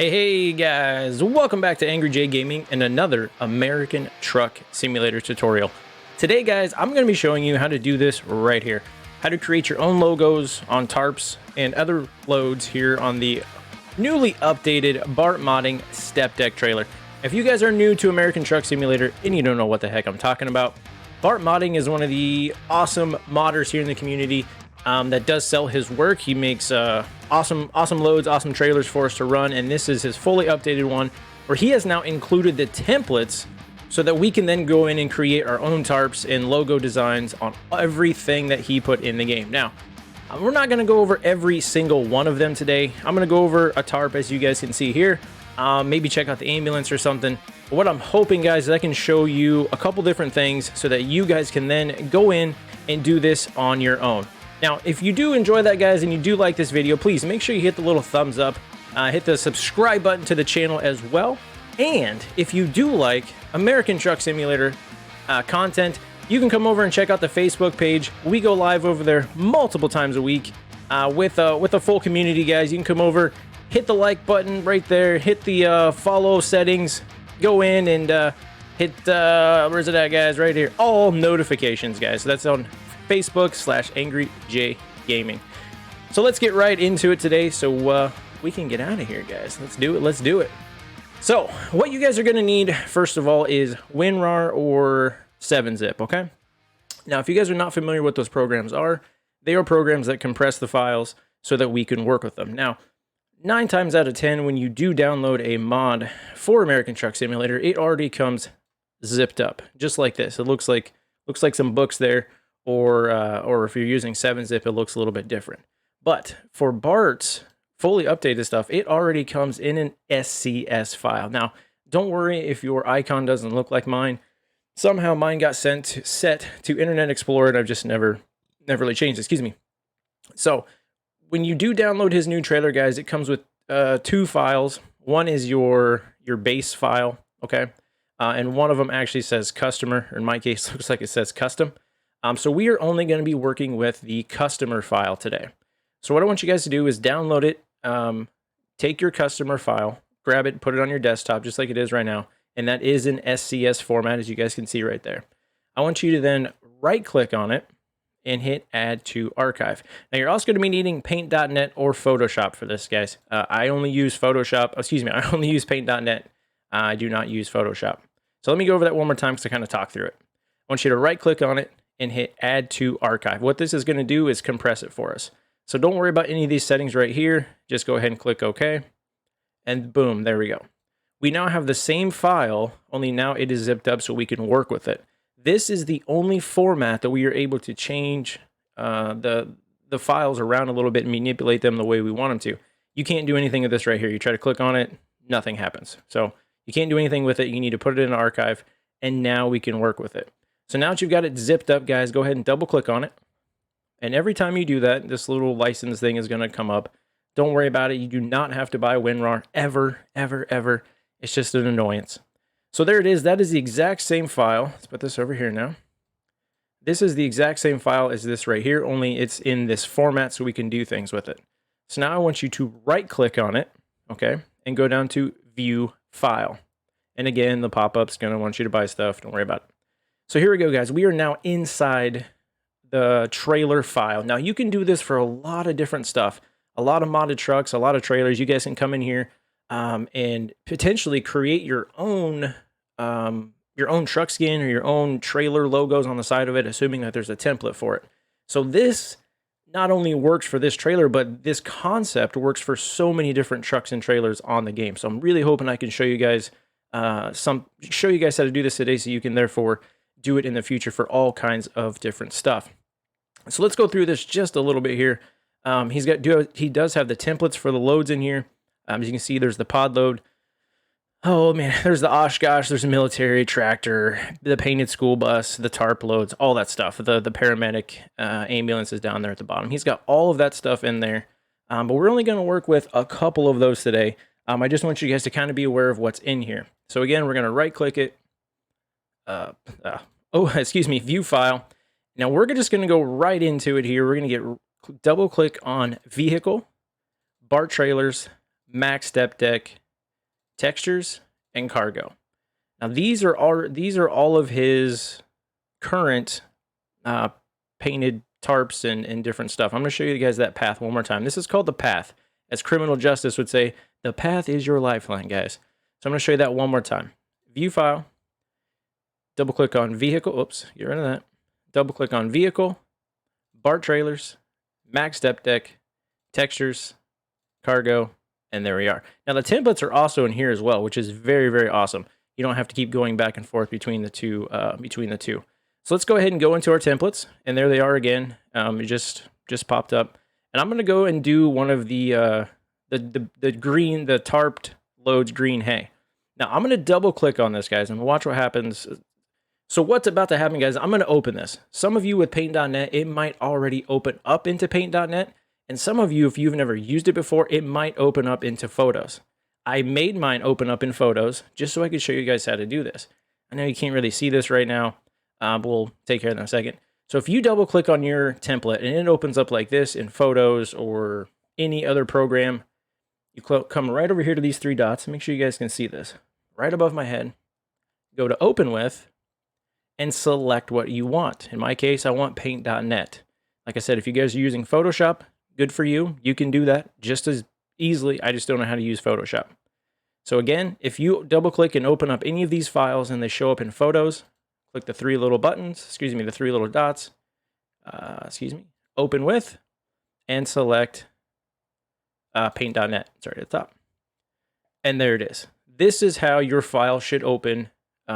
Hey guys, welcome back to Angry J Gaming and another American Truck Simulator tutorial. Today guys, I'm going to be showing you how to do this right here. How to create your own logos on tarps and other loads here on the newly updated B4rt Modding step deck trailer. If you guys are new to American Truck Simulator and you don't know what the heck I'm talking about, B4rt Modding is one of the awesome modders here in the community that does sell his work. He makes awesome loads, awesome trailers for us to run, and this is his fully updated one where he has now included the templates so that we can then go in and create our own tarps and logo designs on everything that he put in the game. Now, we're not going to go over every single one of them today. I'm going to go over a tarp as you guys can see here. Maybe check out the ambulance or something. But what I'm hoping, guys, is I can show you a couple different things so that you guys can then go in and do this on your own. Now, if you do enjoy that, guys, and you do like this video, please make sure you hit the little thumbs up, hit the subscribe button to the channel as well. And if you do like American Truck Simulator content, you can come over and check out the Facebook page. We go live over there multiple times a week with a full community, guys. You can come over, hit the like button right there, hit the follow settings, go in and hit, where's it at, guys? Right here, all notifications, guys. So that's on Facebook/Angry J Gaming. So let's get right into it today so we can get out of here, guys. Let's do it. So what you guys are going to need first of all is WinRAR or 7-zip. Okay, now if you guys are not familiar with those programs are, they are programs that compress the files so that we can work with them. Now 9 times out of 10 when you do download a mod for American Truck Simulator, it already comes zipped up just like this. It looks like some books there. Or if you're using 7-zip, it looks a little bit different. But for B4rt's fully updated stuff, it already comes in an SCS file. Now, don't worry if your icon doesn't look like mine. Somehow mine got set to Internet Explorer, and I've just never really changed it. Excuse me. So when you do download his new trailer, guys, it comes with 2 files. One is your base file, okay, and one of them actually says customer. Or in my case, looks like it says custom. So we are only going to be working with the customer file today. So what I want you guys to do is download it, take your customer file, grab it, put it on your desktop just like it is right now. And that is in SCS format, as you guys can see right there. I want you to then right click on it and hit add to archive. Now you're also going to be needing paint.net or Photoshop for this, guys. I only use Photoshop, excuse me, I only use paint.net. I do not use Photoshop. So let me go over that one more time to kind of talk through it. I want you to right click on it and hit add to archive. What this is going to do is compress it for us. So don't worry about any of these settings right here. Just go ahead and click OK. And boom, there we go. We now have the same file, only now it is zipped up so we can work with it. This is the only format that we are able to change the files around a little bit and manipulate them the way we want them to. You can't do anything with this right here. You try to click on it, nothing happens. So you can't do anything with it. You need to put it in an archive, and now we can work with it. So now that you've got it zipped up, guys, go ahead and double click on it. And every time you do that, this little license thing is going to come up. Don't worry about it. You do not have to buy WinRAR ever. It's just an annoyance. So there it is. That is the exact same file. Let's put this over here now. This is the exact same file as this right here, only it's in this format so we can do things with it. So now I want you to right click on it, okay, and go down to view file. And again, the pop-up's going to want you to buy stuff. Don't worry about it. So here we go, guys. We are now inside the trailer file. Now, you can do this for a lot of different stuff. A lot of modded trucks, a lot of trailers. You guys can come in here and potentially create your own truck skin or your own trailer logos on the side of it, assuming that there's a template for it. So this not only works for this trailer, but this concept works for so many different trucks and trailers on the game. So I'm really hoping I can show you guys how to do this today so you can therefore do it in the future for all kinds of different stuff. So let's go through this just a little bit here. He does have the templates for the loads in here. As you can see, there's the pod load. Oh man, there's the Oshkosh, there's a military tractor, the painted school bus, the tarp loads, all that stuff. The paramedic ambulance is down there at the bottom. He's got all of that stuff in there. But we're only going to work with a couple of those today. I just want you guys to kind of be aware of what's in here. So again, we're going to right click it. View file. Now we're just going to go right into it here. We're going to double click on vehicle, B4rt trailers, Max step deck, textures, and cargo. Now these are all of his current painted tarps and different stuff. I'm going to show you guys that path one more time. This is called the path. As criminal justice would say, the path is your lifeline, guys. So I'm going to show you that one more time. View file, double click on vehicle. Oops, get rid of that. Double click on vehicle, B4rt trailers, max step deck, textures, cargo, and there we are. Now the templates are also in here as well, which is very, very awesome. You don't have to keep going back and forth between the two. So let's go ahead and go into our templates, and there they are again. It just popped up, and I'm gonna go and do one of the tarped loads green hay. Now I'm gonna double click on this, guys, and watch what happens. So what's about to happen, guys? I'm gonna open this. Some of you with Paint.net, it might already open up into Paint.net, and some of you, if you've never used it before, it might open up into Photos. I made mine open up in Photos just so I could show you guys how to do this. I know you can't really see this right now. But we'll take care of that in a second. So if you double click on your template and it opens up like this in Photos or any other program, you come right over here to these three dots. Make sure you guys can see this. Right above my head, go to Open With and select what you want. In my case, I want Paint.net. Like I said, if you guys are using Photoshop, good for you. You can do that just as easily. I just don't know how to use Photoshop. So again, if you double click and open up any of these files and they show up in Photos, click the three little buttons, the three little dots, Open With, and select Paint.net, sorry, at the top. And there it is. This is how your file should open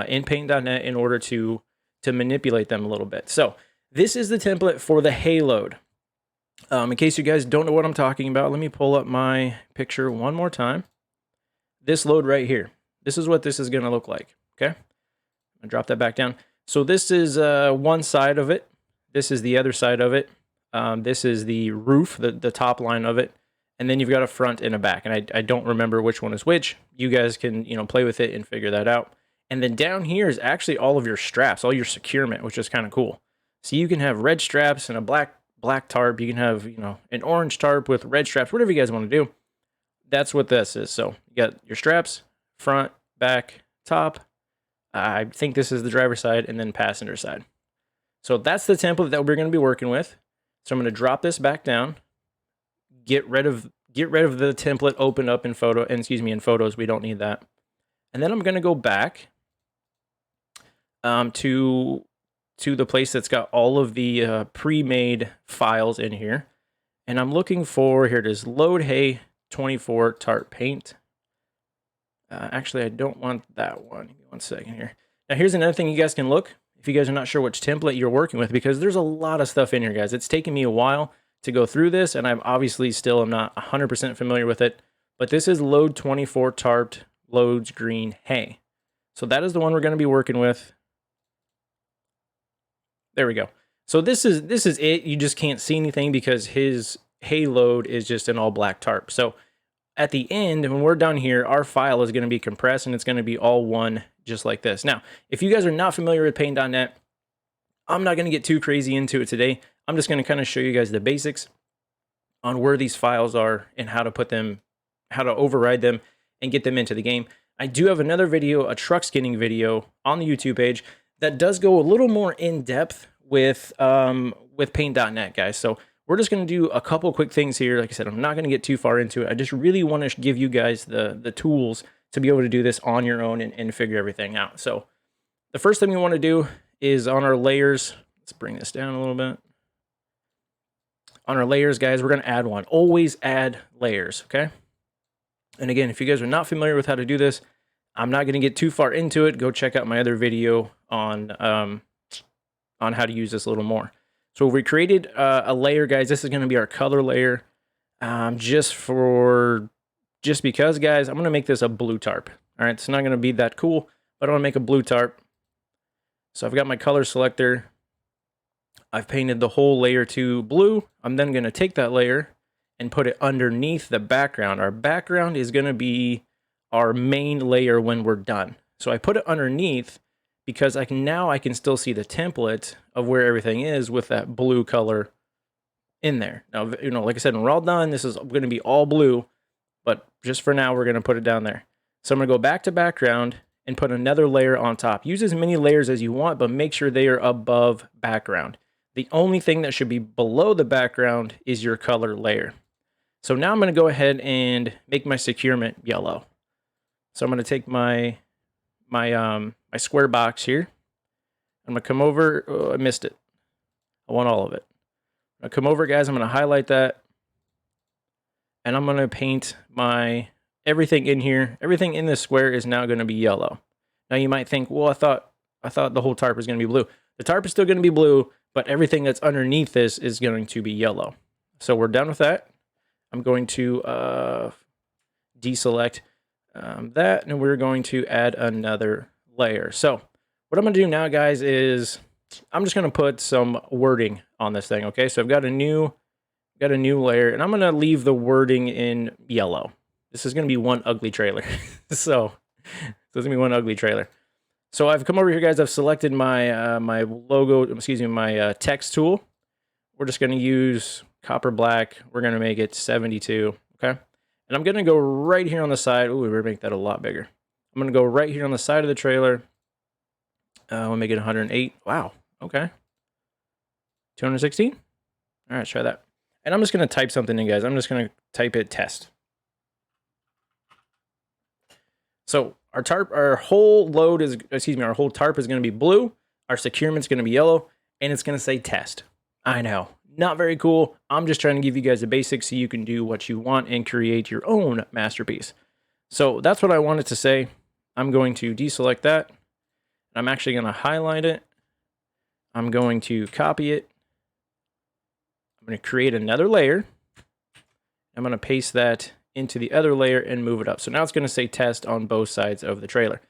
in Paint.net in order to manipulate them a little bit. So this is the template for the hay load. In case you guys don't know what I'm talking about, let me pull up my picture one more time. This load right here. This is what this is going to look like, okay? I'll drop that back down. So this is one side of it. This is the other side of it. This is the roof, the top line of it. And then you've got a front and a back. And I don't remember which one is which. You guys can, play with it and figure that out. And then down here is actually all of your straps, all your securement, which is kind of cool. So you can have red straps and a black tarp. You can have, an orange tarp with red straps, whatever you guys want to do. That's what this is. So you got your straps, front, back, top. I think this is the driver's side and then passenger side. So that's the template that we're going to be working with. So I'm going to drop this back down, get rid of the template open up in Photos. We don't need that. And then I'm going to go back to the place that's got all of the pre-made files in here. And I'm looking for, here it is, Load Hay 24 Tarp Paint. Actually, I don't want that one. Give me 1 second here. Now, here's another thing you guys can look if you guys are not sure which template you're working with, because there's a lot of stuff in here, guys. It's taken me a while to go through this, and I'm obviously still am not 100% familiar with it. But this is Load 24 Tarped Loads Green Hay. So that is the one we're going to be working with. There we go. So this is it. You just can't see anything because his hay load is just an all black tarp. So at the end, when we're done here, our file is going to be compressed and it's going to be all one just like this. Now, if you guys are not familiar with Paint.net, I'm not going to get too crazy into it today. I'm just going to kind of show you guys the basics on where these files are and how to put them, how to override them and get them into the game. I do have another video, a truck skinning video on the YouTube page that does go a little more in depth with Paint.net, guys. So we're just going to do a couple quick things here. Like I said, I'm not going to get too far into it. I just really want to give you guys the tools to be able to do this on your own and figure everything out. So the first thing we want to do is on our layers. Let's bring this down a little bit. On our layers, guys, we're going to add one. Always add layers, okay? And again, if you guys are not familiar with how to do this, I'm not going to get too far into it. Go check out my other video on how to use this a little more. So we created a layer, guys. This is going to be our color layer. Just because, guys, I'm going to make this a blue tarp. All right, it's not going to be that cool, but I want to make a blue tarp. So I've got my color selector. I've painted the whole layer to blue. I'm then going to take that layer and put it underneath the background. Our background is going to be our main layer when we're done. So I put it underneath because I can still see the template of where everything is with that blue color in there. Now, like I said, when we're all done, this is going to be all blue, but just for now, we're going to put it down there. So I'm going to go back to background and put another layer on top. Use as many layers as you want, but make sure they are above background. The only thing that should be below the background is your color layer. So now I'm going to go ahead and make my securement yellow. So I'm going to take my square box here. I'm going to come over. Oh, I missed it. I want all of it. I'm going to come over, guys. I'm going to highlight that. And I'm going to paint everything in here. Everything in this square is now going to be yellow. Now you might think, well, I thought the whole tarp was going to be blue. The tarp is still going to be blue, but everything that's underneath this is going to be yellow. So we're done with that. I'm going to deselect that, and we're going to add another layer. So what I'm going to do now, guys, is I'm just going to put some wording on this thing. Okay, so I've got a new layer, and I'm going to leave the wording in yellow. This is going to be one ugly trailer. So it's going to be one ugly trailer. So I've come over here, guys. I've selected my my logo, excuse me, my text tool. We're just going to use copper black. We're going to make it 72. Okay. And I'm going to go right here on the side. Ooh, we're going to make that a lot bigger. I'm going to go right here on the side of the trailer. We'll make it 108. Wow. Okay. 216. All right, try that. And I'm just going to type something in, guys. I'm just going to type it test. So our whole load is, our whole tarp is going to be blue. Our securement's going to be yellow, and it's going to say test. I know, not very cool. I'm just trying to give you guys the basics so you can do what you want and create your own masterpiece. So that's what I wanted to say. I'm going to deselect that. I'm actually going to highlight it. I'm going to copy it. I'm going to create another layer. I'm going to paste that into the other layer and move it up. So now it's going to say test on both sides of the trailer.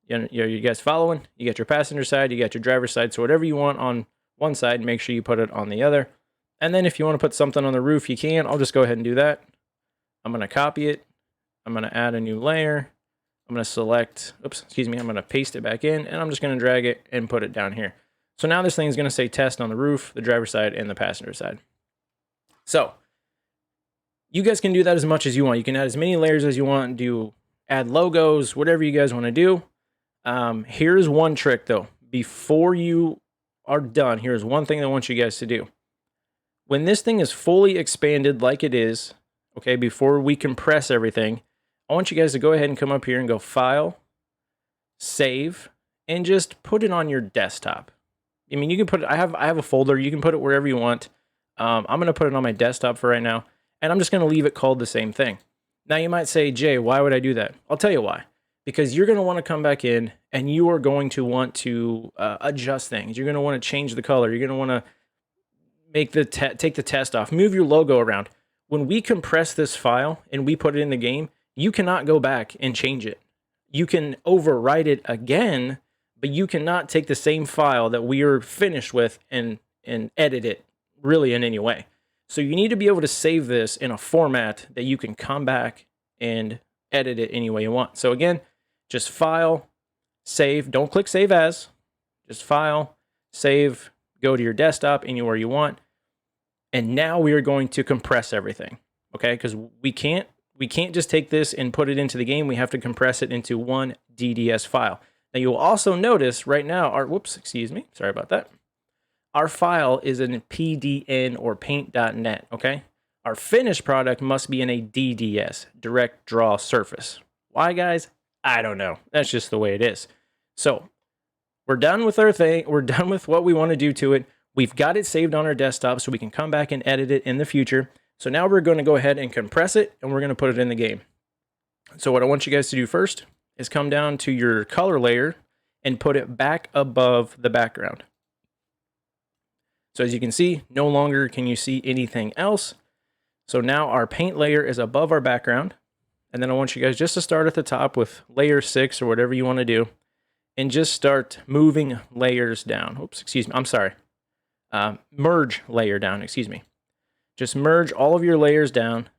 You guys following? You got your passenger side, you got your driver's side. So whatever you want on one side, make sure you put it on the other. And then if you want to put something on the roof, you can. I'll just go ahead and do that. I'm going to copy it. I'm going to add a new layer. I'm going to select, I'm going to paste it back in, and I'm just going to drag it and put it down here. So now this thing is going to say test on the roof, the driver's side, and the passenger side. So you guys can do that as much as you want. You can add as many layers as you want, add logos, whatever you guys want to do. Here's one trick though. Before you are done, here's one thing I want you guys to do. When this thing is fully expanded like it is, okay, before we compress everything, I want you guys to go ahead and come up here and go File, Save, and just put it on your desktop. I mean, you can put it, I have a folder, you can put it wherever you want. I'm going to put it on my desktop for right now. And I'm just going to leave it called the same thing. Now you might say, Jay, why would I do that? I'll tell you why. Because you're going to want to come back in and you are going to want to adjust things. You're going to want to change the color. You're going to want to make take the test off, move your logo around. When we compress this file and we put it in the game, you cannot go back and change it. You can overwrite it again, but you cannot take the same file that we are finished with and edit it really in any way. So you need to be able to save this in a format that you can come back and edit it any way you want. So again, just File, Save. Don't click Save As. Just File, Save, go to your desktop anywhere you want. And now we are going to compress everything, okay? Because we can't just take this and put it into the game. We have to compress it into one DDS file. Now you'll also notice right now, sorry about that. Our file is in PDN or paint.net, okay? Our finished product must be in a DDS, direct draw surface. Why, guys? I don't know. That's just the way it is. So we're done with our thing. We're done with what we want to do to it. We've got it saved on our desktop so we can come back and edit it in the future. So now we're going to go ahead and compress it, and we're going to put it in the game. So what I want you guys to do first is come down to your color layer and put it back above the background. So as you can see, no longer can you see anything else. So now our paint layer is above our background. And then I want you guys just to start at the top with layer 6 or whatever you want to do. And just start moving layers down. Merge layer down, Just merge all of your layers down.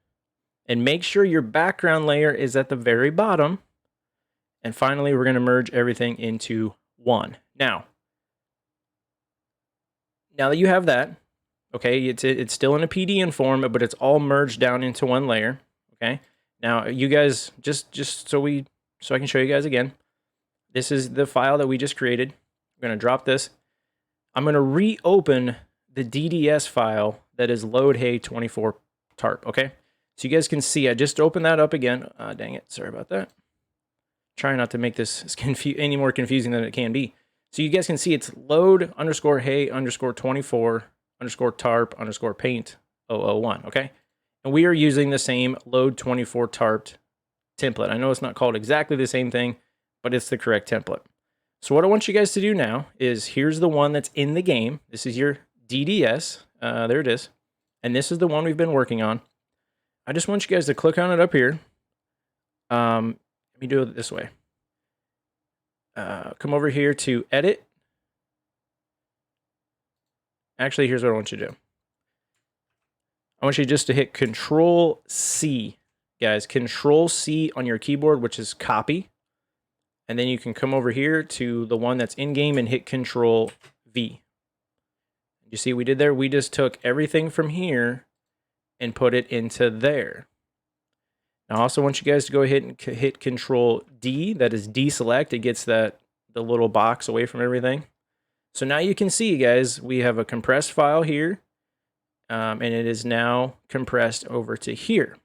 And make sure your background layer is at the very bottom. And finally, we're going to merge everything into one. Now that you have that, okay, it's still in a PDN form, but it's all merged down into one layer, okay? Now, you guys, just so we So I can show you guys again. This is the file that we just created. I'm going to drop this. I'm going to reopen the DDS file that is load hay 24 tarp, okay? So you guys can see, I just opened that up again. Dang it, sorry about that. Try not to make this any more confusing than it can be. So you guys can see it's load underscore hay underscore 24 underscore tarp underscore paint 001, okay? And we are using the same load 24 tarped template. I know it's not called exactly the same thing, but it's the correct template. So what I want you guys to do now is, here's the one that's in the game. This is your DDS. There it is. And this is the one we've been working on. I just want you guys to click on it up here. Let me do it this way. Come over here to edit. Actually, here's what I want you to do. I want you just to hit Control C, guys. Control C on your keyboard, which is copy. And then you can come over here to the one that's in game and hit Control V. You see what we did there? We just took everything from here and put it into there. Now I also want you guys to go ahead and hit Control D. That is deselect. It gets the little box away from everything. So now you can see, guys, we have a compressed file here, and it is now compressed over to here.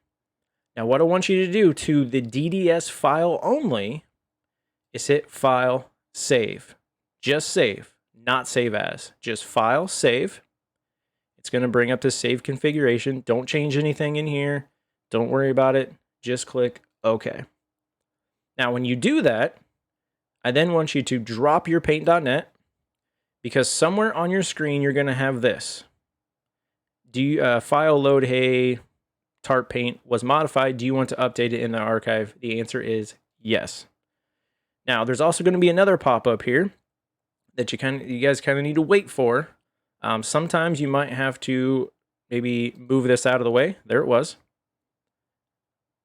Now what I want you to do to the DDS file only is hit File, Save. Just save, not save as. Just File, Save. It's going to bring up the save configuration. Don't change anything in here. Don't worry about it. Just click OK. Now when you do that, I then want you to drop your paint.net, because somewhere on your screen you're going to have this. Do you, file load hay tarp paint was modified. Do you want to update it in the archive? The answer is yes. Now there's also going to be another pop-up here that you guys kind of need to wait for. Sometimes you might have to maybe move this out of the way. There it was.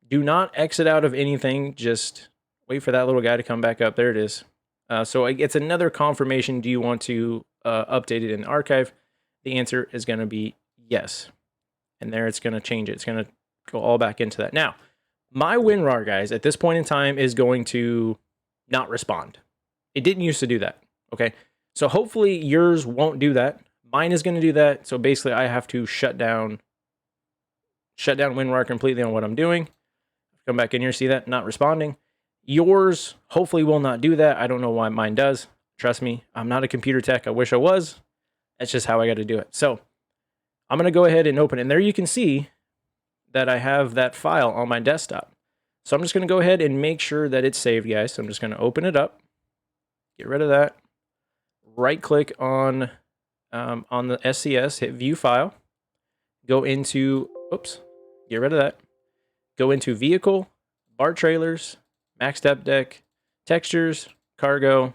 Do not exit out of anything. Just wait for that little guy to come back up. There it is. So it's another confirmation. Do you want to update it in the archive? The answer is going to be yes. And there it's going to change it. It's going to go all back into that. Now, my WinRAR, guys, at this point in time is going to not respond. It didn't used to do that. Okay. So hopefully yours won't do that. Mine is going to do that. So basically I have to shut down WinRAR completely on what I'm doing. Come back in here, see that? Not responding. Yours hopefully will not do that. I don't know why mine does. Trust me, I'm not a computer tech. I wish I was. That's just how I got to do it. So I'm going to go ahead and open it. And there you can see that I have that file on my desktop. So I'm just going to go ahead and make sure that it's saved, guys. So I'm just going to open it up. Get rid of that. Right click on the SCS, hit View File. Go into, oops, get rid of that. Go into Vehicle, Bar Trailers, Max Step Deck, Textures, Cargo,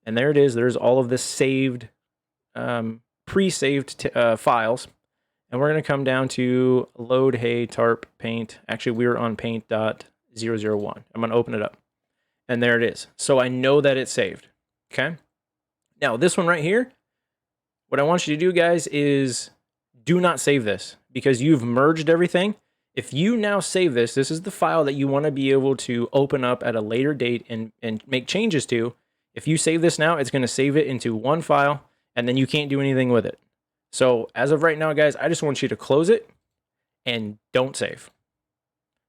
and there it is. There's all of the saved, pre-saved files. And we're going to come down to Load Hay Tarp Paint. Actually, we were on paint.001. I'm going to open it up. And there it is. So I know that it's saved. Okay. Now, this one right here, what I want you to do, guys, is do not save this, because you've merged everything. If you now save this, this is the file that you want to be able to open up at a later date and make changes to. If you save this now, it's going to save it into one file, and then you can't do anything with it. So as of right now, guys, I just want you to close it and don't save,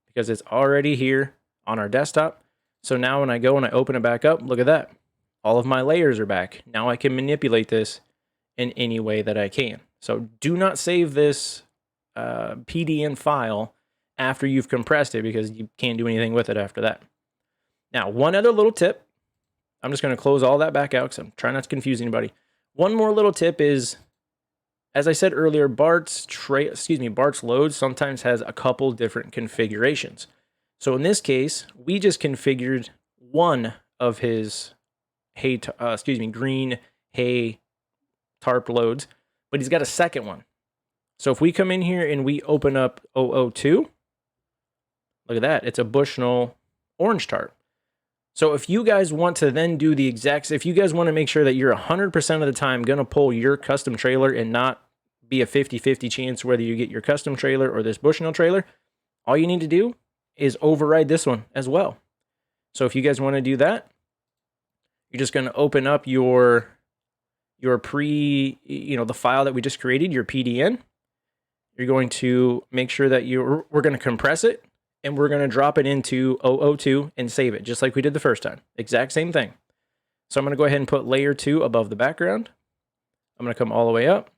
because it's already here on our desktop. So now when I go and I open it back up, look at that. All of my layers are back. Now I can manipulate this in any way that I can. So do not save this PDN file after you've compressed it, because you can't do anything with it after that. Now, one other little tip. I'm just going to close all that back out because I'm trying not to confuse anybody. One more little tip is, as I said earlier, Bart's load sometimes has a couple different configurations. So in this case, we just configured one of his green hay tarp loads, but he's got a second one. So if we come in here and we open up 002, look at that. It's a Bushnell orange tarp. So if you guys want to then do the exact, if you guys want to make sure that you're 100% of the time going to pull your custom trailer and not be a 50-50 chance whether you get your custom trailer or this Bushnell trailer, all you need to do is override this one as well. So if you guys want to do that, you're just going to open up your the file that we just created, your PDN. You're going to make sure that we're going to compress it, and we're going to drop it into 002 and save it, just like we did the first time. Exact same thing. So I'm going to go ahead and put layer 2 above the background. I'm going to come all the way up,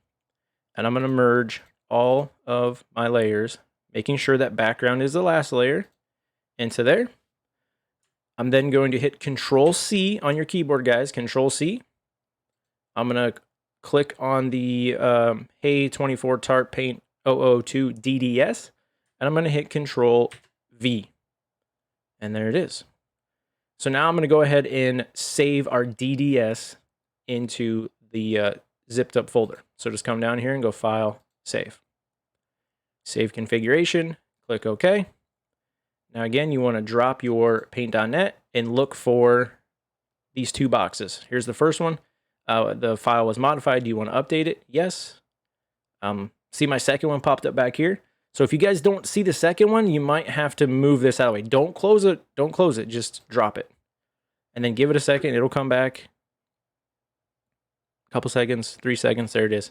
and I'm going to merge all of my layers, making sure that background is the last layer, into there. I'm then going to hit Control-C on your keyboard, guys. Control-C. I'm going to click on the Hey 24 Tarp Paint 002 DDS, and I'm going to hit Control-V. And there it is. So now I'm going to go ahead and save our DDS into the zipped up folder. So just come down here and go File, Save. Save configuration, click OK. Now again, you want to drop your paint.net and look for these two boxes. Here's the first one. The file was modified. Do you want to update it? Yes. See, my second one popped up back here. So if you guys don't see the second one, you might have to move this out of the way. Don't close it. Don't close it. Just drop it. And then give it a second. It'll come back. A couple seconds, 3 seconds. There it is.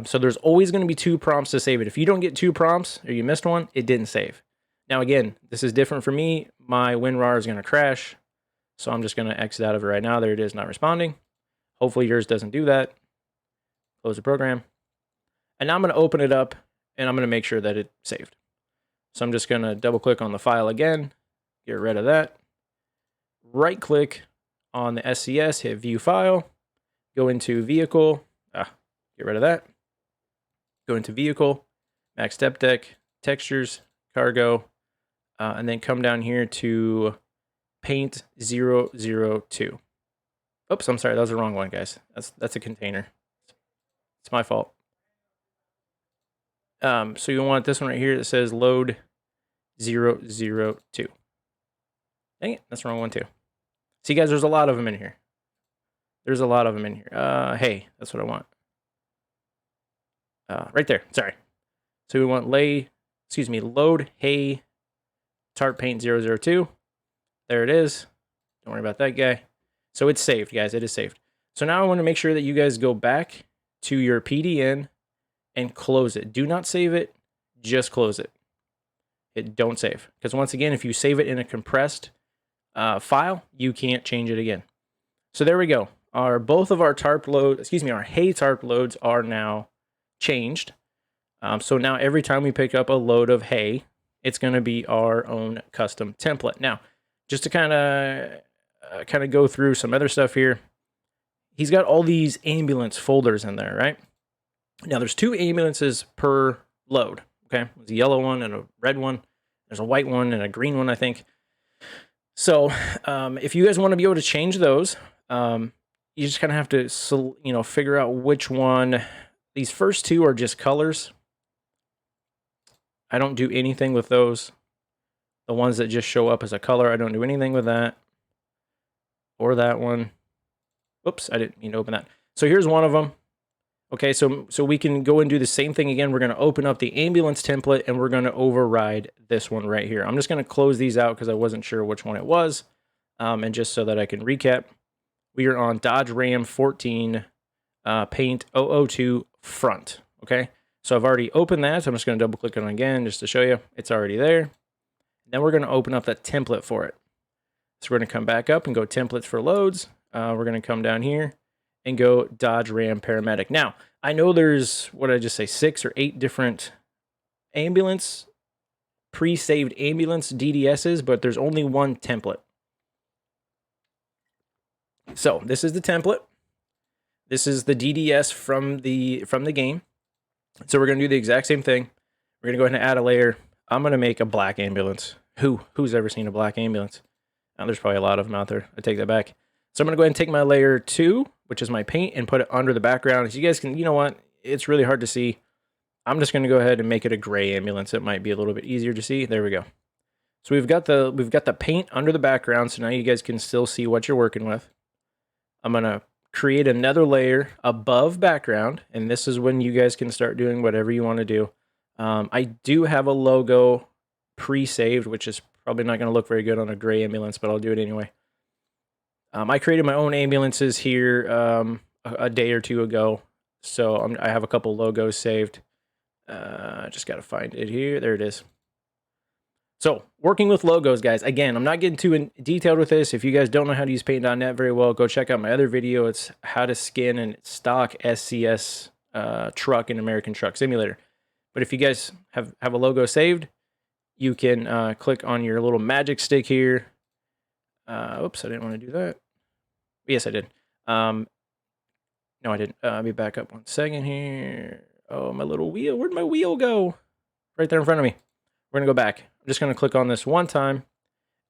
So there's always going to be 2 prompts to save it. If you don't get 2 prompts or you missed one, it didn't save. Now, again, this is different for me. My WinRAR is going to crash. So I'm just going to exit out of it right now. There it is, not responding. Hopefully yours doesn't do that. Close the program. And now I'm going to open it up, and I'm going to make sure that it saved. So I'm just going to double click on the file again, get rid of that. Right click on the SCS, hit View File, go into Vehicle, get rid of that. Go into Vehicle, Max Step Deck, Textures, Cargo, and then come down here to Paint 002. Oops, I'm sorry, that was the wrong one, guys. That's a container. It's my fault. So you want this one right here that says load 002. Dang it, that's the wrong one too. See, guys, there's a lot of them in here. There's a lot of them in here. Hey, that's what I want. Right there, sorry. So we want load hey tarp paint 002. There it is. Don't worry about that guy. So it's saved, guys. It is saved. So now I want to make sure that you guys go back to your PDN and close it. Do not save it. Just close it. Don't save. Because once again, if you save it in a compressed file, you can't change it again. So there we go. Both of our tarp loads, our hay tarp loads are now changed. So now every time we pick up a load of hay, it's going to be our own custom template. Now, just to kind of go through some other stuff here, he's got all these ambulance folders in there, right? Now, there's 2 ambulances per load, okay? There's a yellow one and a red one. There's a white one and a green one, I think. So if you guys want to be able to change those, you just kind of have to, figure out which one. These first 2 are just colors. I don't do anything with those. The ones that just show up as a color, I don't do anything with that. Or that one. Oops, I didn't mean to open that. So here's one of them. Okay, so we can go and do the same thing again. We're going to open up the ambulance template, and we're going to override this one right here. I'm just going to close these out because I wasn't sure which one it was. And just so that I can recap, we are on Dodge Ram 14 Paint 002 front. Okay, so I've already opened that. So I'm just going to double click on it again just to show you. It's already there. Then we're going to open up that template for it. So we're going to come back up and go templates for loads. We're going to come down here and go Dodge Ram Paramedic. Now, I know there's, what did I just say, 6 or 8 different ambulance, pre-saved ambulance DDSs, but there's only one template. So this is the template. This is the DDS from the game. So we're going to do the exact same thing. We're going to go ahead and add a layer. I'm going to make a black ambulance. Who's ever seen a black ambulance? Now, there's probably a lot of them out there. I take that back. So I'm going to go ahead and take my layer 2, which is my paint, and put it under the background. As you guys can, you know what? It's really hard to see. I'm just going to go ahead and make it a gray ambulance. It might be a little bit easier to see. There we go. So we've got the paint under the background, so now you guys can still see what you're working with. I'm going to create another layer above background, and this is when you guys can start doing whatever you want to do. I do have a logo pre-saved, which is Probably not going to look very good on a gray ambulance, but I'll do it anyway. I created my own ambulances here a day or two ago, so I have a couple logos saved. Just got to find it here. There it is. So, working with logos, guys. Again, I'm not getting too detailed with this. If you guys don't know how to use Paint.net very well, go check out my other video. It's how to skin and stock SCS truck in American Truck Simulator. But if you guys have a logo saved, you can click on your little magic stick here. Oops, I didn't want to do that. Yes, I did. No, I didn't. Let me back up 1 second here. Oh, my little wheel. Where'd my wheel go? Right there in front of me. We're going to go back. I'm just going to click on this one time,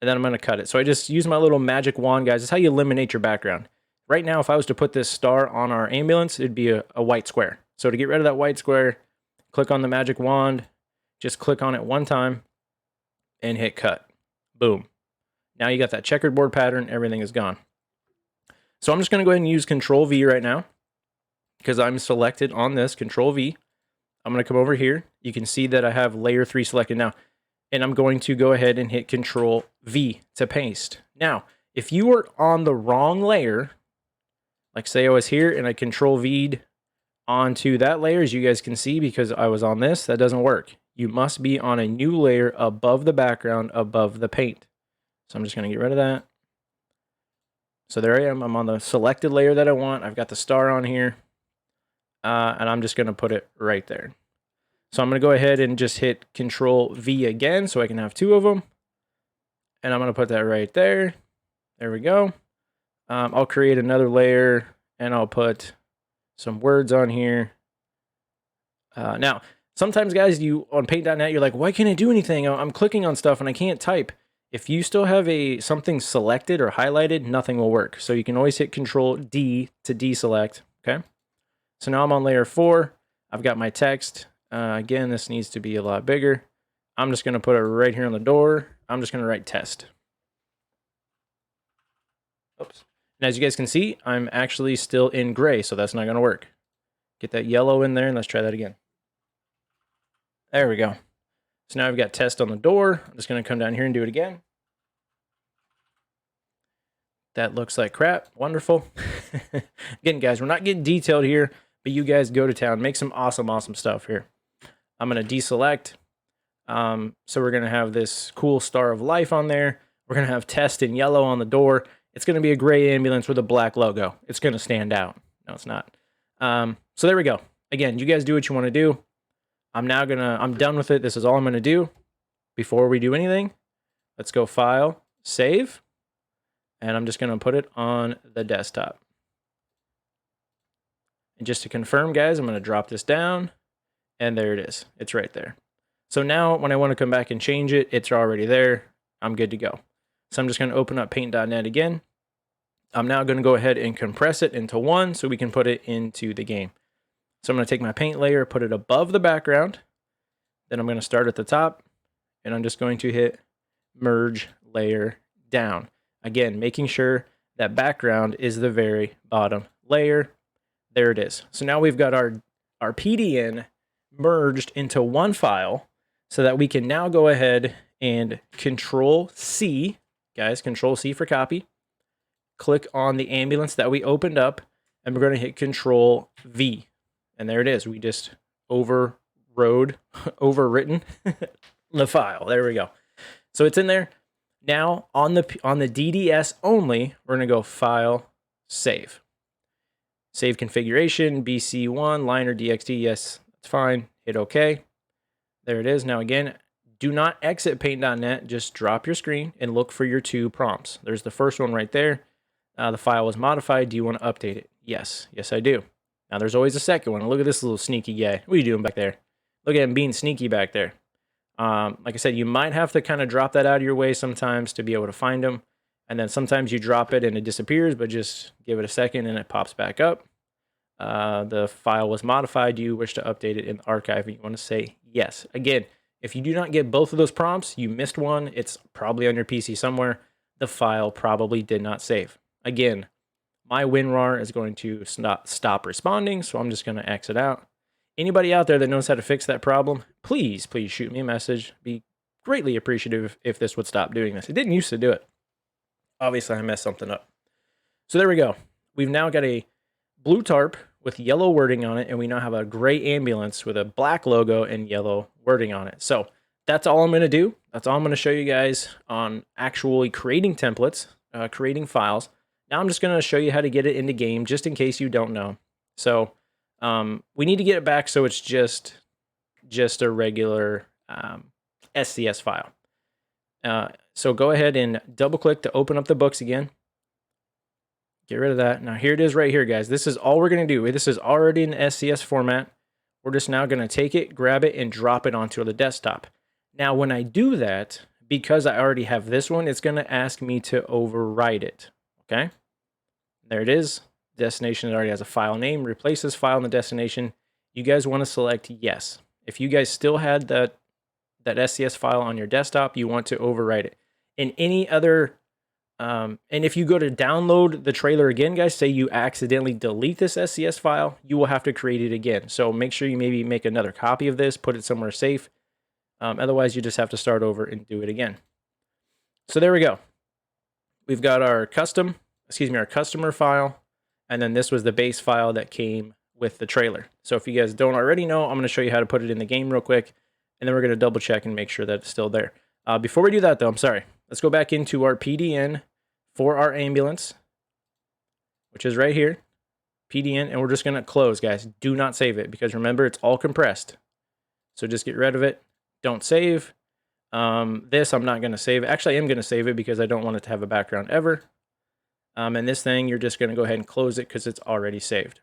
and then I'm going to cut it. So I just use my little magic wand, guys. It's how you eliminate your background. Right now, if I was to put this star on our ambulance, it'd be a white square. So to get rid of that white square, click on the magic wand, just click on it one time, and hit cut. Boom. Now you got that checkerboard pattern. Everything is gone. So I'm just going to go ahead and use Control V right now because I'm selected on this. Control V. I'm going to come over here. You can see that I have layer 3 selected now. And I'm going to go ahead and hit Control V to paste. Now, if you were on the wrong layer, like say I was here and I Control V'd onto that layer, as you guys can see, because I was on this, that doesn't work. You must be on a new layer above the background, above the paint. So I'm just going to get rid of that. So there I am. I'm on the selected layer that I want. I've got the star on here. And I'm just going to put it right there. So I'm going to go ahead and just hit Control V again so I can have 2 of them. And I'm going to put that right there. There we go. I'll create another layer and I'll put some words on here. Now, sometimes, guys, you on Paint.net, you're like, why can't I do anything? I'm clicking on stuff and I can't type. If you still have something selected or highlighted, nothing will work. So you can always hit Control D to deselect. Okay. So now I'm on layer 4. I've got my text. Again, this needs to be a lot bigger. I'm just going to put it right here on the door. I'm just going to write test. Oops. And as you guys can see, I'm actually still in gray, so that's not going to work. Get that yellow in there, and let's try that again. There we go. So now I've got test on the door. I'm just going to come down here and do it again. That looks like crap. Wonderful. Again, guys, we're not getting detailed here, but you guys go to town. Make some awesome stuff here. I'm going to deselect. So we're going to have this cool star of life on there. We're going to have test in yellow on the door. It's going to be a gray ambulance with a black logo. It's going to stand out. No, it's not. So there we go. Again, you guys do what you want to do. I'm done with it. This is all I'm going to do. Before we do anything, let's go File, Save. And I'm just going to put it on the desktop. And just to confirm, guys, I'm going to drop this down. And there it is. It's right there. So now when I want to come back and change it, it's already there. I'm good to go. So I'm just going to open up Paint.net again. I'm now going to go ahead and compress it into 1 so we can put it into the game. So I'm going to take my paint layer, put it above the background. Then I'm going to start at the top. And I'm just going to hit Merge Layer Down. Again, making sure that background is the very bottom layer. There it is. So now we've got our PDN merged into one file so that we can now go ahead and Control C, guys, Control C for copy. Click on the ambulance that we opened up, and we're going to hit Control V. And there it is. We just overwritten the file. There we go. So it's in there. Now on the DDS only, we're going to go File, Save. Save configuration, BC1, liner, DXT. Yes, that's fine. Hit OK. There it is. Now again, do not exit Paint.net. Just drop your screen and look for your 2 prompts. There's the first one right there. The file was modified. Do you want to update it? Yes. Yes, I do. Now there's always a second one. Look at this little sneaky guy. What are you doing back there? Look at him being sneaky back there. Like I said, you might have to kind of drop that out of your way sometimes to be able to find them. And then sometimes you drop it and it disappears, but just give it a second and it pops back up. The file was modified. Do you wish to update it in the archive? And you want to say yes. Again, if you do not get both of those prompts, you missed one. It's probably on your PC somewhere. The file probably did not save. Again, my WinRAR is going to stop responding, so I'm just going to exit out. Anybody out there that knows how to fix that problem, please shoot me a message. Be greatly appreciative if this would stop doing this. It didn't used to do it. Obviously, I messed something up. So there we go. We've now got a blue tarp with yellow wording on it, and we now have a gray ambulance with a black logo and yellow wording on it. So that's all I'm going to do. That's all I'm going to show you guys on actually creating templates, creating files. Now I'm just going to show you how to get it into game, just in case you don't know. So we need to get it back so it's just a regular SCS file. So go ahead and double click to open up the books again. Get rid of that. Now here it is right here, guys. This is all we're going to do. This is already in SCS format. We're just now going to take it, grab it, and drop it onto the desktop. Now when I do that, because I already have this one, it's going to ask me to overwrite it. Okay? There it is. Destination already has a file name. Replace this file in the destination. You guys want to select yes. If you guys still had that SCS file on your desktop, you want to overwrite it. In any other and if you go to download the trailer again, guys, say you accidentally delete this SCS file, you will have to create it again. So make sure you maybe make another copy of this, put it somewhere safe. Otherwise, you just have to start over and do it again. So there we go. We've got our customer file, and then this was the base file that came with the trailer. So if you guys don't already know, I'm going to show you how to put it in the game real quick, and then we're going to double check and make sure that it's still there. Before we do that, though, I'm sorry. Let's go back into our PDN for our ambulance, which is right here, PDN, and we're just going to close, guys. Do not save it, because remember, it's all compressed. So just get rid of it. Don't save. This I'm not going to save. Actually, I am going to save it because I don't want it to have a background ever. And this thing, you're just going to go ahead and close it because it's already saved.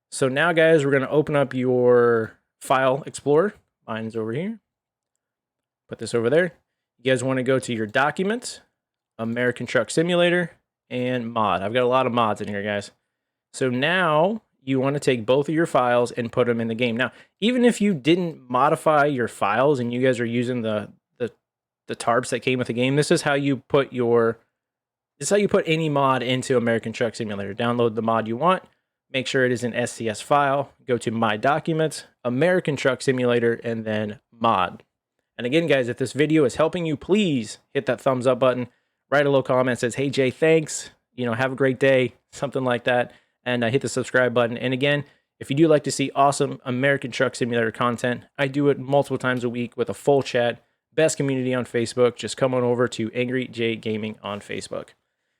So now, guys, we're going to open up your file explorer. Mine's over here. Put this over there. You guys want to go to your documents, American Truck Simulator, and mod. I've got a lot of mods in here, guys. So now you want to take both of your files and put them in the game. Now, even if you didn't modify your files and you guys are using the tarps that came with the game, this is how you put any mod into American Truck Simulator. Download the mod you want. Make sure it is an SCS file. Go to My Documents, American Truck Simulator, and then Mod. And again, guys, if this video is helping you, please hit that thumbs up button. Write a little comment that says, "Hey, Jay, thanks. Have a great day," something like that. And hit the subscribe button. And again, if you do like to see awesome American Truck Simulator content, I do it multiple times a week with a full chat. Best community on Facebook. Just come on over to Angry J Gaming on Facebook.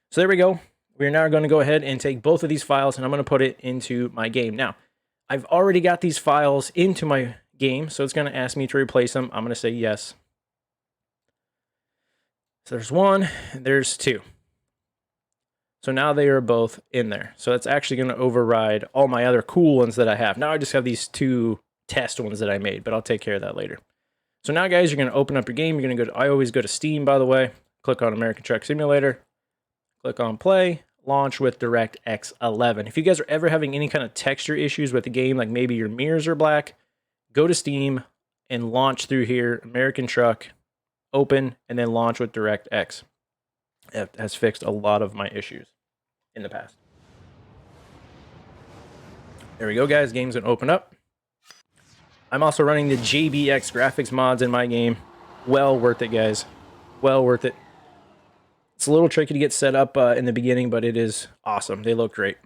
So there we go. We're now going to go ahead and take both of these files, and I'm going to put it into my game. Now, I've already got these files into my game, so it's going to ask me to replace them. I'm going to say yes. So there's one, and there's two. So now they are both in there. So that's actually going to override all my other cool ones that I have. Now I just have these two test ones that I made, but I'll take care of that later. So now, guys, you're going to open up your game. You're going to go to, I always go to Steam, by the way. Click on American Truck Simulator. Click on Play. Launch with DirectX 11. If you guys are ever having any kind of texture issues with the game, like maybe your mirrors are black, go to Steam and launch through here, American Truck, open, and then launch with DirectX. It has fixed a lot of my issues in the past. There we go, guys. Game's gonna open up. I'm also running the JBX graphics mods in my game. Well worth it, guys. Well worth it. It's a little tricky to get set up in the beginning, but it is awesome. They look great.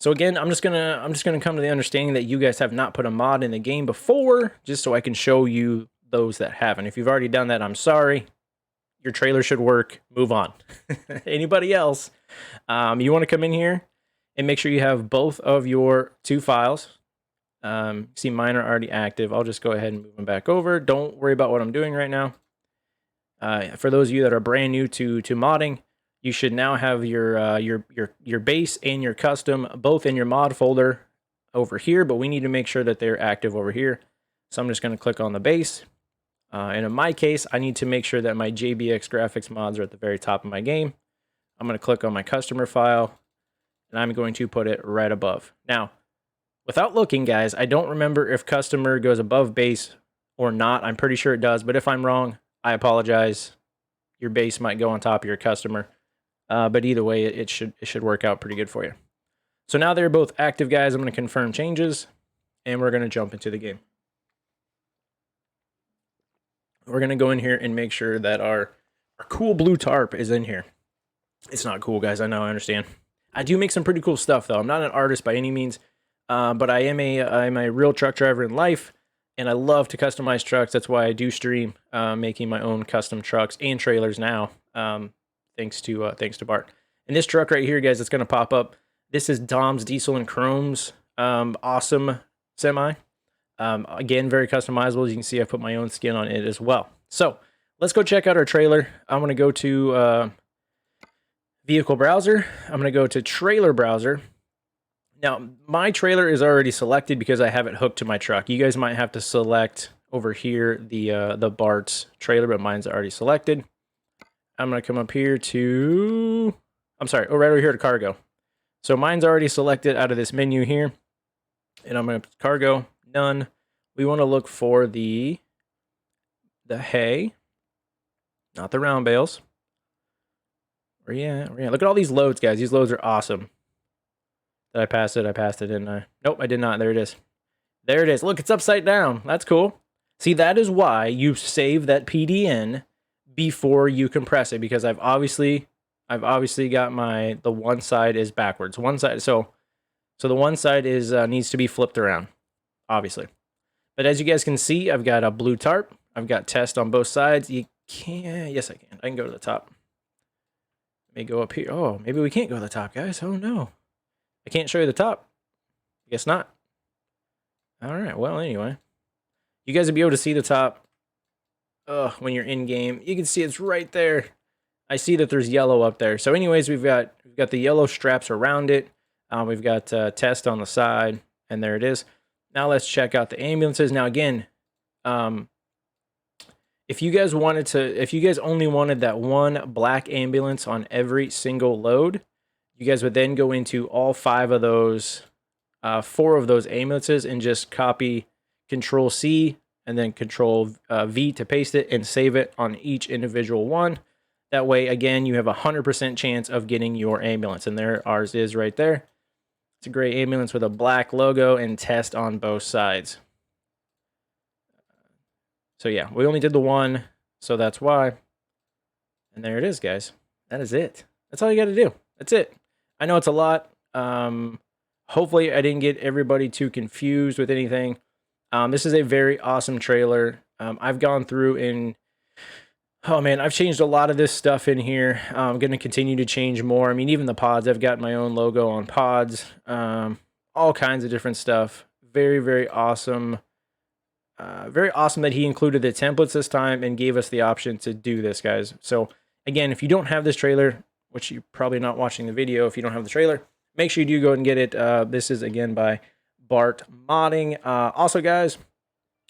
So again, I'm just gonna come to the understanding that you guys have not put a mod in the game before, just so I can show you those that haven't. If you've already done that, I'm sorry. Your trailer should work. Move on. Anybody else? You want to come in here and make sure you have both of your two files. See, mine are already active. I'll just go ahead and move them back over. Don't worry about what I'm doing right now. For those of you that are brand new to modding, you should now have your base and your custom both in your mod folder over here, but we need to make sure that they're active over here. So I'm just going to click on the base. And in my case, I need to make sure that my JBX graphics mods are at the very top of my game. I'm going to click on my customer file, and I'm going to put it right above. Now, without looking, guys, I don't remember if customer goes above base or not. I'm pretty sure it does, but if I'm wrong, I apologize. Your base might go on top of your customer, but either way, it should work out pretty good for you. So now they're both active, guys. I'm going to confirm changes, and we're going to jump into the game. we're going to go in here and make sure that our cool blue tarp is in here. It's not cool, guys. I know, I understand. I do make some pretty cool stuff, though. I'm not an artist by any means, but I'm a real truck driver in life, and I love to customize trucks. That's why I do stream making my own custom trucks and trailers now, thanks to B4rt. And this truck right here, guys, that's going to pop up, this is Dom's Diesel and Chrome's awesome semi. Again, very customizable. As you can see, I put my own skin on it as well. So let's go check out our trailer. I'm going to go to vehicle browser. I'm going to go to trailer browser. Now, my trailer is already selected because I have it hooked to my truck. You guys might have to select over here the B4rt's trailer, but mine's already selected. I'm going to come up here to, right over here to cargo. So mine's already selected out of this menu here. And I'm going to cargo, none. We want to look for the hay, not the round bales. Where you at? Look at all these loads, guys. These loads are awesome. Did I pass it? I passed it, didn't I? Nope, I did not. There it is. There it is. Look, it's upside down. That's cool. See, that is why you save that PDN before you compress it, because I've obviously got the one side is backwards. One side, so the one side is needs to be flipped around, obviously. But as you guys can see, I've got a blue tarp. I've got test on both sides. You can, yes, I can. I can go to the top. Let me go up here. Oh, maybe we can't go to the top, guys. Oh no, I can't show you the top. Guess not. All right. Well, anyway, you guys will be able to see the top. When you're in game, you can see it's right there. I see that there's yellow up there. So, anyways, we've got the yellow straps around it. We've got test on the side, and there it is. Now let's check out the ambulances. Now again, if you guys only wanted that one black ambulance on every single load, you guys would then go into all 4 of those ambulances and just copy Control C and then Control V to paste it and save it on each individual one. That way, again, you have a 100% chance of getting your ambulance. And there ours is right there. It's a gray ambulance with a black logo and test on both sides. So yeah, we only did the one, so that's why. And there it is, guys. That is it. That's all you got to do. That's it. I know it's a lot. Hopefully I didn't get everybody too confused with anything. This is a very awesome trailer. I've gone through and, oh man, I've changed a lot of this stuff in here. I'm going to continue to change more. I mean, even the pods, I've got my own logo on pods. All kinds of different stuff. Very, very awesome. Very awesome that he included the templates this time and gave us the option to do this, guys. So again, if you don't have this trailer, which you're probably not watching the video if you don't have the trailer, make sure you do go and get it. This is again by B4rt Modding. Also, guys,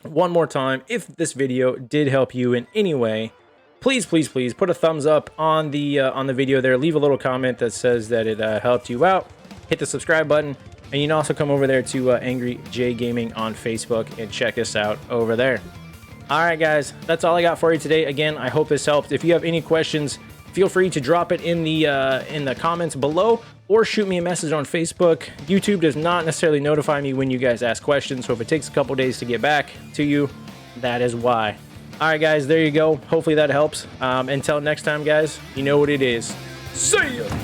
one more time, if this video did help you in any way, please put a thumbs up on the video there. Leave a little comment that says that it helped you out. Hit the subscribe button. And you can also come over there to Angry J Gaming on Facebook and check us out over there. All right, guys, that's all I got for you today. Again, I hope this helped. If you have any questions, feel free to drop it in the comments below or shoot me a message on Facebook. YouTube does not necessarily notify me when you guys ask questions, so if it takes a couple days to get back to you, that is why. All right, guys, there you go. Hopefully that helps. Until next time, guys, you know what it is. See ya!